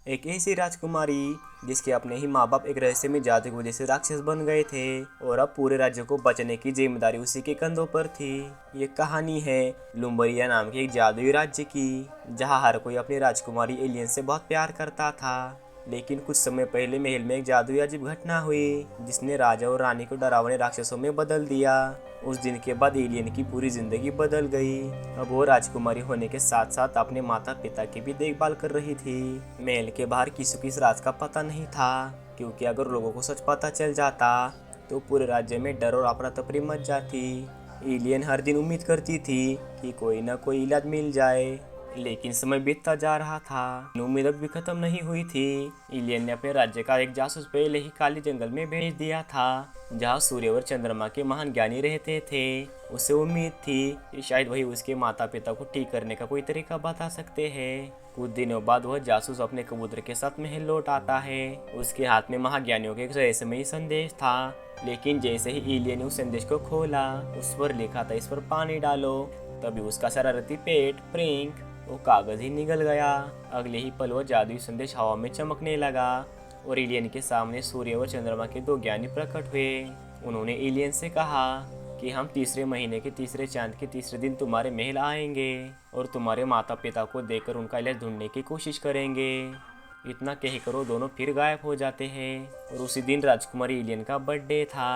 एक ऐसी राजकुमारी जिसके अपने ही माँ बाप एक रहस्यमय जादू की वजह से राक्षस बन गए थे और अब पूरे राज्य को बचाने की जिम्मेदारी उसी के कंधों पर थी। ये कहानी है लुम्बरिया नाम के एक जादुई राज्य की, जहाँ हर कोई अपनी राजकुमारी एलियन से बहुत प्यार करता था। लेकिन कुछ समय पहले महल में एक जादुई अजीब घटना हुई जिसने राजा और रानी को डरावने राक्षसों में बदल दिया। उस दिन के बाद एलियन की पूरी जिंदगी बदल गई। अब वो राजकुमारी होने के साथ साथ अपने माता पिता की भी देखभाल कर रही थी। महल के बाहर किसी को इस राज का पता नहीं था, क्योंकि अगर लोगों को सच पता चल जाता तो पूरे राज्य में डर और अफरा तफरी मच जाती। एलियन हर दिन उम्मीद करती थी कि कोई ना कोई इलाज मिल जाए, लेकिन समय बीतता जा रहा था। उम्मीद अब भी खत्म नहीं हुई थी। एलियन ने अपने राज्य का एक जासूस पहले ही काले जंगल में भेज दिया था, जहाँ सूर्य और चंद्रमा के महान ज्ञानी रहते थे। उसे उम्मीद थी कि शायद वही उसके माता पिता को ठीक करने का कोई तरीका बता सकते हैं। कुछ दिनों बाद वह जासूस अपने कबूतर के साथ महल लौट आता है। उसके हाथ में महाज्ञानियों के एक रहस्यमयी संदेश था, लेकिन जैसे ही एलियन ने उस संदेश को खोला, उस पर लिखा था इस पर पानी डालो। तभी उसका शरारती पेट प्रिंक वो कागज ही निगल गया। अगले ही पल वो जादुई संदेश हवा में चमकने लगा और एलियन के सामने सूर्य व चंद्रमा के दो ज्ञानी प्रकट हुए। उन्होंने एलियन से कहा कि हम तीसरे महीने के तीसरे चांद के तीसरे दिन तुम्हारे महल आएंगे और तुम्हारे माता पिता को देखकर उनका इलाज ढूंढने की कोशिश करेंगे। इतना कहकर वो दोनों फिर गायब हो जाते हैं। और उसी दिन राजकुमारी एलियन का बर्थडे था।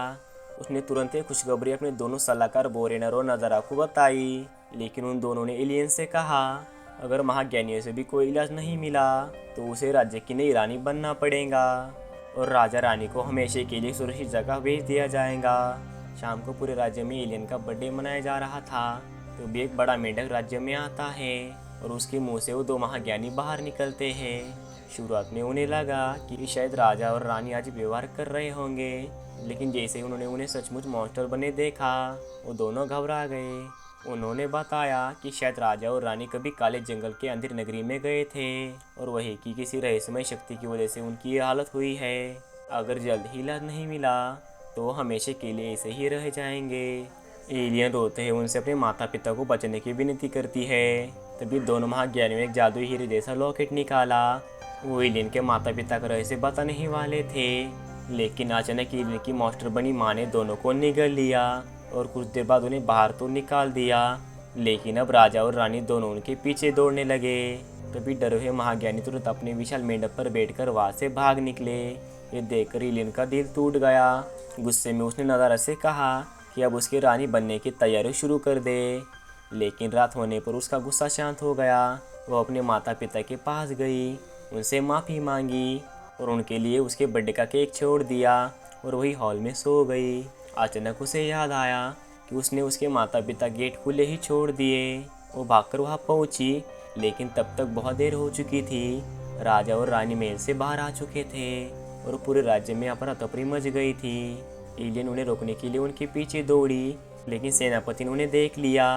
उसने तुरंत ही खुशखबरी अपने दोनों सलाहकार बोरेनर और नजारा को बताई, लेकिन उन दोनों ने एलियन से कहा अगर महाज्ञानियों से भी कोई इलाज नहीं मिला तो उसे राज्य की नई रानी बनना पड़ेगा और राजा रानी को हमेशा के लिए सुरक्षित जगह भेज दिया जाएगा। शाम को पूरे राज्य में एलियन का बर्थडे मनाया जा रहा था, तो भी एक बड़ा मेंढक राज्य में आता है और उसके मुंह से वो दो महाज्ञानी बाहर निकलते हैं। शुरुआत में उन्हें लगा कि शायद राजा और रानी आज व्यवहार कर रहे होंगे, लेकिन जैसे ही उन्होंने उन्हें सचमुच मॉन्स्टर बने देखा, वो दोनों घबरा गए। उन्होंने बताया कि शायद राजा और रानी कभी काले जंगल के अंधेरी नगरी में गए थे और वही की किसी रहस्यमय शक्ति की वजह से उनकी ये हालत हुई है। अगर जल्द ही इलाज नहीं मिला तो वो हमेशा के लिए ऐसे ही रह जाएंगे। एलियन रोते हैं उनसे अपने माता पिता को बचाने की विनती करती है। तभी दोनों महाज्ञानियों ने एक जादुई हीरे जैसा लॉकेट निकाला। वो एलियन के माता पिता का रहस्य बताने ही वाले थे, लेकिन अचानक एलियन की मास्टर बनी माँ ने दोनों को निगल लिया और कुछ देर बाद उन्हें बाहर तो निकाल दिया। लेकिन अब राजा और रानी दोनों उनके पीछे दौड़ने लगे। तभी डरे हुए महाज्ञानी तुरंत अपने विशाल मेंढक पर बैठकर वहां से भाग निकले। ये देखकर एलियन का दिल टूट गया। गुस्से में उसने नज़ारा से कहा कि अब उसकी रानी बनने की तैयारी शुरू कर दे, लेकिन रात होने पर उसका गुस्सा शांत हो गया। वो अपने माता पिता के पास गई, उनसे माफ़ी मांगी और उनके लिए उसके बर्थडे का केक छोड़ दिया और वही हॉल में सो गई। अचानक उसे याद आया कि उसने उसके माता पिता गेट खुले ही छोड़ दिए। वो भागकर वहां पहुंची, लेकिन तब तक बहुत देर हो चुकी थी। राजा और रानी महल से बाहर आ चुके थे और पूरे राज्य में अफरा तफरी मच गई थी। एलियन उन्हें रोकने के लिए उनके पीछे दौड़ी, लेकिन सेनापति ने उन्हें देख लिया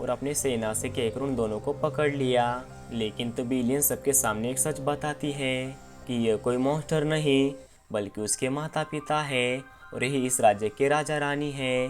और अपने सेना से कहकर उन दोनों को पकड़ लिया। लेकिन तब एलियन सबके सामने एक सच बताती है कि यह कोई मॉन्स्टर नहीं बल्कि उसके माता पिता है और यही इस राज्य के राजा रानी है।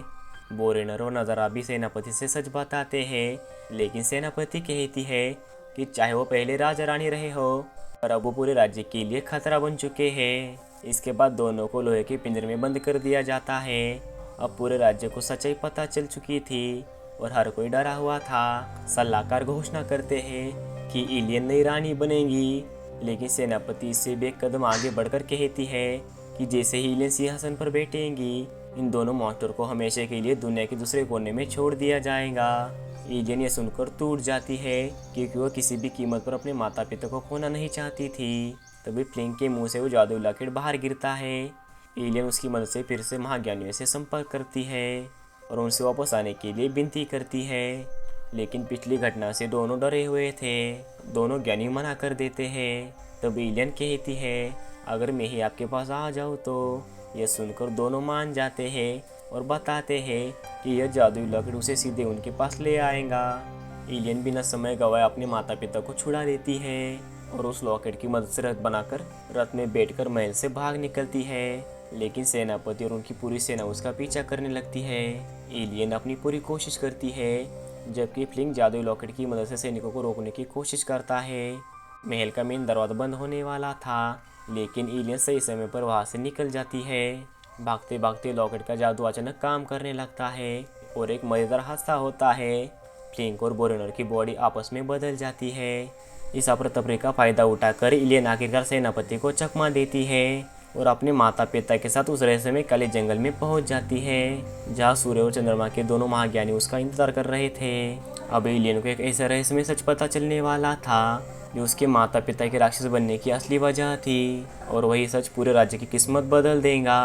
बोरेनर और नज़ारा भी सेनापति से सच बताते हैं, लेकिन सेनापति कहती है कि चाहे वो पहले राजा रानी रहे हो, पर अब वो पूरे राज्य के लिए खतरा बन चुके हैं। इसके बाद दोनों को लोहे के पिंजरे में बंद कर दिया जाता है। अब पूरे राज्य को सच्चाई पता चल चुकी थी और हर कोई डरा हुआ था। सलाहकार घोषणा करते हैं कि एलियन नई रानी बनेगी, लेकिन सेनापति इससे भी एक कदम आगे बढ़कर कहती है कि जैसे ही एलियन सिंहासन पर बैठेंगी, इन दोनों मॉन्स्टर को हमेशा के लिए दुनिया के दूसरे कोने में छोड़ दिया जाएगा। एलियन ये सुनकर टूट जाती है, क्योंकि वह किसी भी कीमत पर अपने माता पिता को खोना नहीं चाहती थी। तभी फ्लिंक के मुंह से वो जादुई लॉकेट बाहर गिरता है। एलियन उसकी मदद से फिर से महाज्ञानियों से संपर्क करती है और उनसे वापस आने के लिए विनती करती है, लेकिन पिछली घटना से दोनों डरे हुए थे। दोनों ज्ञानी मना कर देते हैं। तब एलियन कहती है अगर मैं ही आपके पास आ जाऊँ तो। यह सुनकर दोनों मान जाते हैं और बताते हैं कि यह जादुई लॉकेट उसे सीधे उनके पास ले आएगा। एलियन बिना समय गवाए अपने माता पिता को छुड़ा लेती है और उस लॉकेट की मदद से रथ बनाकर रथ में बैठकर महल से भाग निकलती है, लेकिन सेनापति और उनकी पूरी सेना उसका पीछा करने लगती है। एलियन अपनी पूरी कोशिश करती है, जबकि फ्लिंक जादुई लॉकेट की मदद से सैनिकों को रोकने की कोशिश करता है। महल का मेन दरवाजा बंद होने वाला था, लेकिन एलियन सही समय पर वहाँ से निकल जाती है। भागते भागते लॉकेट का जादू अचानक काम करने लगता है और एक मजेदार हादसा होता है। फ्लिंक और बोरेनर की बॉडी आपस में बदल जाती है। इस अफरा तफरी का फायदा उठाकर एलियन आखिरकार सेनापति को चकमा देती है और अपने माता पिता के साथ उस रहस्यमय काले जंगल में पहुंच जाती है, जहां सूर्य और चंद्रमा के दोनों महाज्ञानी उसका इंतजार कर रहे थे। अब एलियन को एक ऐसा रहस्यमय सच पता चलने वाला था जो उसके माता पिता के राक्षस बनने की असली वजह थी, और वही सच पूरे राज्य की किस्मत बदल देगा।